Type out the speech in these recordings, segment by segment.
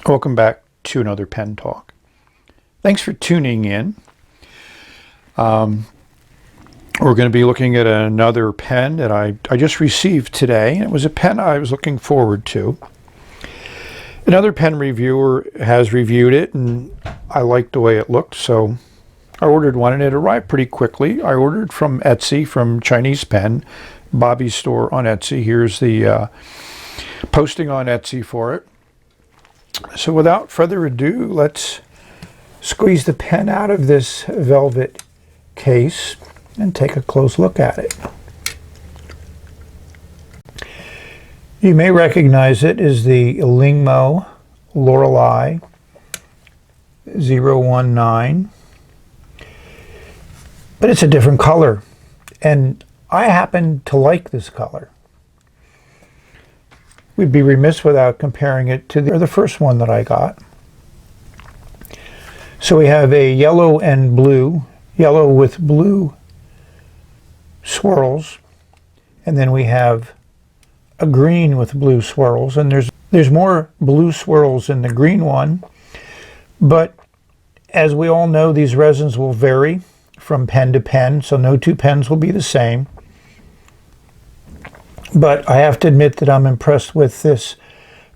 Welcome back to another pen talk. Thanks for tuning in. We're going to be looking at another pen that I just received today. It was a pen I was looking forward to. Another pen reviewer has reviewed it and I liked the way it looked, so I ordered one and it arrived pretty quickly. I ordered from Etsy, from Chinese Pen, Bobby's store on Etsy. Here's the posting on Etsy for it. So without further ado, let's squeeze the pen out of this velvet case and take a close look at it. You may recognize it as the Lingmo Lorelei 019, but it's a different color, and I happen to like this color. We'd be remiss without comparing it to the first one that I got. So we have a yellow and blue, yellow with blue swirls, and then we have a green with blue swirls, and there's more blue swirls in the green one, but as we all know, these resins will vary from pen to pen, so no two pens will be the same. But I have to admit that I'm impressed with this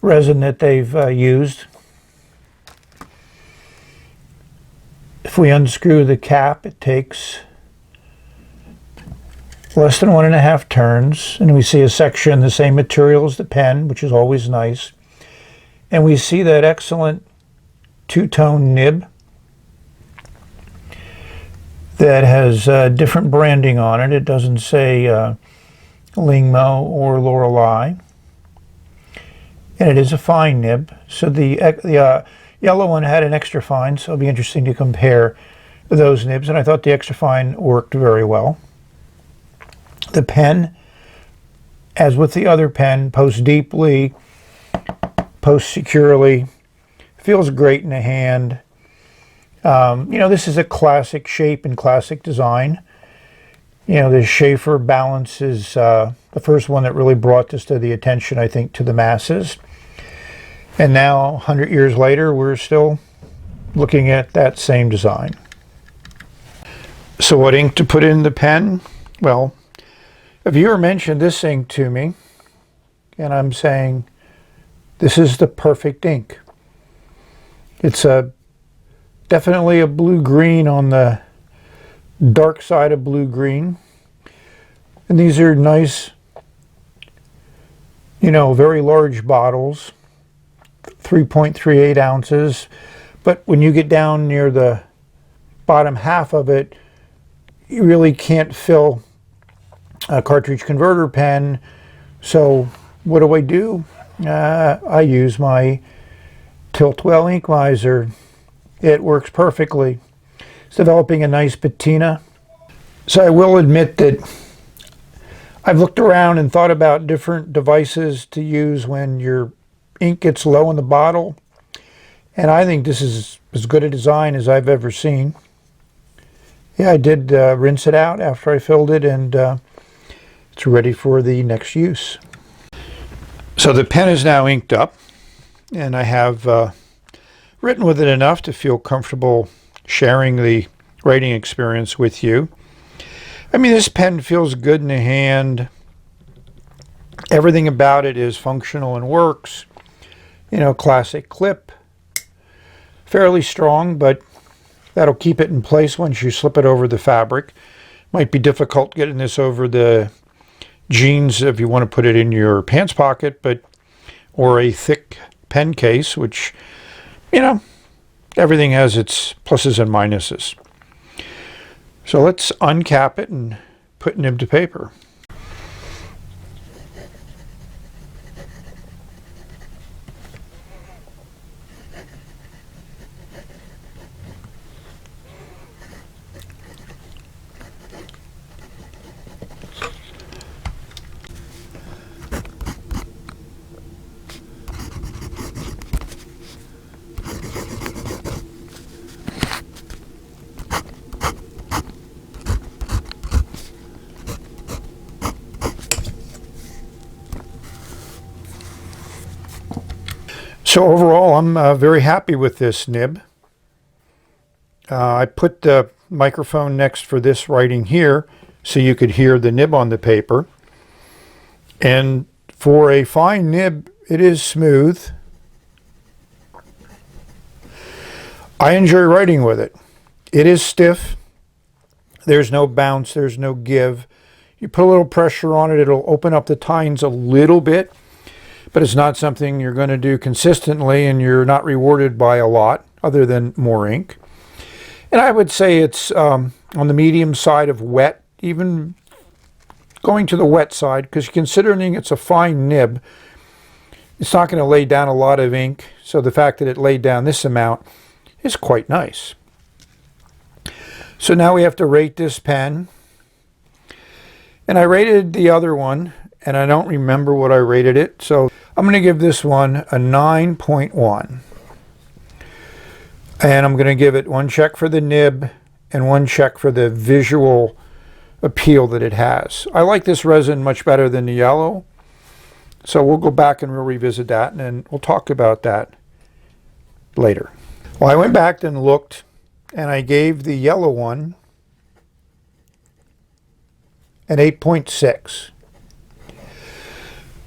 resin that they've used. If we unscrew the cap, it takes less than 1.5 turns, and we see a section the same material as the pen, which is always nice. And we see that excellent two-tone nib that has different branding on it. It doesn't say Lingmo or Lorelei, and it is a fine nib. So the yellow one had an extra fine, so it'll be interesting to compare those nibs, and I thought the extra fine worked very well. The pen, as with the other pen, posts deeply, posts securely, feels great in the hand. You know, this is a classic shape and classic design. You know, the Schaefer balance is the first one that really brought this to the attention, I think, to the masses. And now, 100 years later, we're still looking at that same design. So what ink to put in the pen? Well, a viewer mentioned this ink to me, and I'm saying this is the perfect ink. It's definitely a blue-green on the dark side of blue-green. And these are nice, you know, very large bottles, 3.38 ounces. But when you get down near the bottom half of it, you really can't fill a cartridge converter pen. So what do? I use my Tilt-Well ink miser. It works perfectly. It's developing a nice patina. So I will admit that I've looked around and thought about different devices to use when your ink gets low in the bottle, and I think this is as good a design as I've ever seen. Yeah, I did rinse it out after I filled it, and it's ready for the next use. So the pen is now inked up, and I have written with it enough to feel comfortable sharing the writing experience with you. I mean, this pen feels good in the hand. Everything about it is functional and works. You know, classic clip. Fairly strong, but that'll keep it in place once you slip it over the fabric. Might be difficult getting this over the jeans if you want to put it in your pants pocket, or a thick pen case, which, you know, everything has its pluses and minuses. So let's uncap it and put nib to paper. So overall, I'm very happy with this nib. I put the microphone next for this writing here so you could hear the nib on the paper. And for a fine nib, it is smooth. I enjoy writing with it. It is stiff. There's no bounce, there's no give. You put a little pressure on it, it'll open up the tines a little bit, but it's not something you're going to do consistently, and you're not rewarded by a lot other than more ink. And I would say it's on the medium side of wet, even going to the wet side, because considering it's a fine nib, it's not going to lay down a lot of ink. So the fact that it laid down this amount is quite nice. So now we have to rate this pen. And I rated the other one, and I don't remember what I rated it. So I'm going to give this one a 9.1. And I'm going to give it 1 check for the nib and 1 check for the visual appeal that it has. I like this resin much better than the yellow. So we'll go back and we'll revisit that, and then we'll talk about that later. Well, I went back and looked, and I gave the yellow one an 8.6.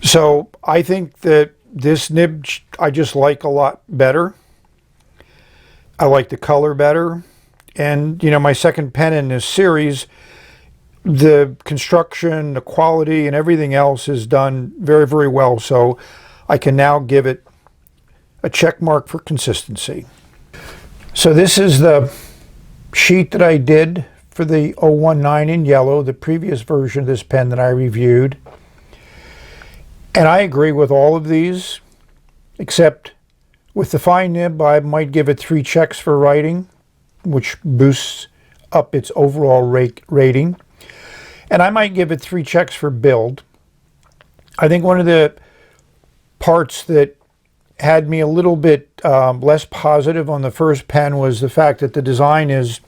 So I think that this nib I just like a lot better. I like the color better. And, you know, my second pen in this series, the construction, the quality, and everything else is done very, very well. So I can now give it a check mark for consistency. So this is the sheet that I did for the 019 in yellow, the previous version of this pen that I reviewed. And I agree with all of these, except with the fine nib, I might give it 3 checks for writing, which boosts up its overall rating. And I might give it 3 checks for build. I think one of the parts that had me a little bit less positive on the first pen was the fact that the design is,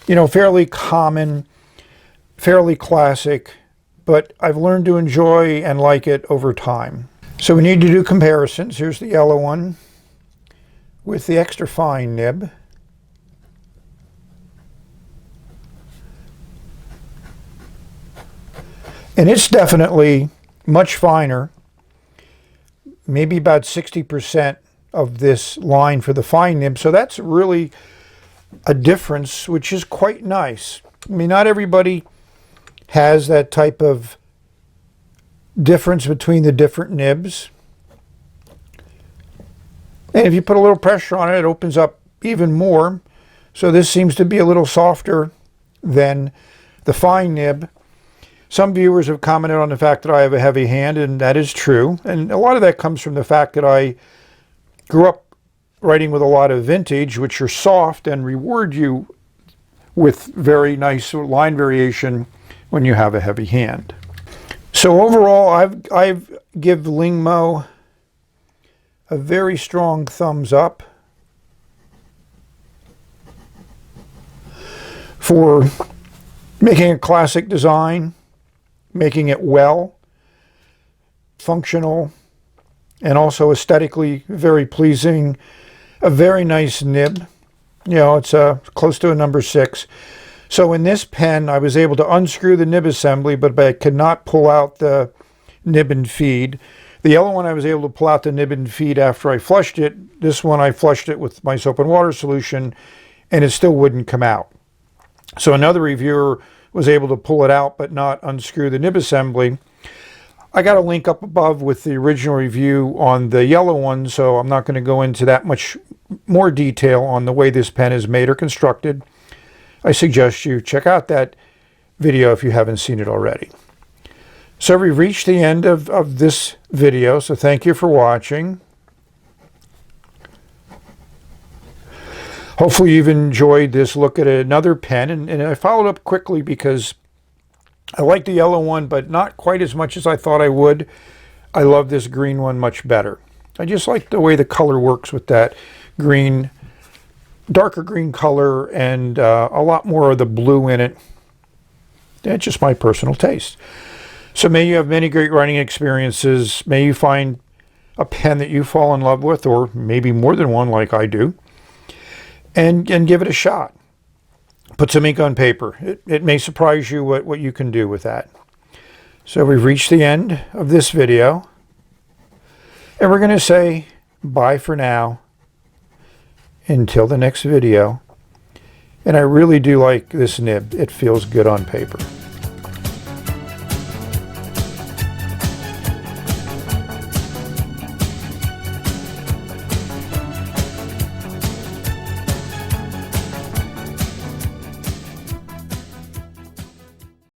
you know, fairly common, fairly classic, but I've learned to enjoy and like it over time. So we need to do comparisons. Here's the yellow one with the extra fine nib. And it's definitely much finer, maybe about 60% of this line for the fine nib. So that's really a difference, which is quite nice. I mean, not everybody has that type of difference between the different nibs. And if you put a little pressure on it, it opens up even more. So this seems to be a little softer than the fine nib. Some viewers have commented on the fact that I have a heavy hand, and that is true. And a lot of that comes from the fact that I grew up writing with a lot of vintage, which are soft and reward you with very nice line variation when you have a heavy hand. So overall, I've give Lingmo a very strong thumbs up for making a classic design, making it well, functional, and also aesthetically very pleasing. A very nice nib. You know, it's close to a number 6. So in this pen, I was able to unscrew the nib assembly, but I could not pull out the nib and feed. The yellow one, I was able to pull out the nib and feed after I flushed it. This one, I flushed it with my soap and water solution, and it still wouldn't come out. So another reviewer was able to pull it out, but not unscrew the nib assembly. I got a link up above with the original review on the yellow one, so I'm not going to go into that much more detail on the way this pen is made or constructed. I suggest you check out that video if you haven't seen it already. So we've reached the end of this video, so thank you for watching. Hopefully you've enjoyed this look at another pen, and I followed up quickly because I like the yellow one, but not quite as much as I thought I would. I love this green one much better. I just like the way the color works with that green, darker green color, and a lot more of the blue in it. That's just my personal taste. So may you have many great writing experiences. May you find a pen that you fall in love with, or maybe more than one like I do, and give it a shot. Put some ink on paper. It may surprise you what you can do with that. So we've reached the end of this video, and we're going to say bye for now until the next video. And I really do like this nib. It feels good on paper.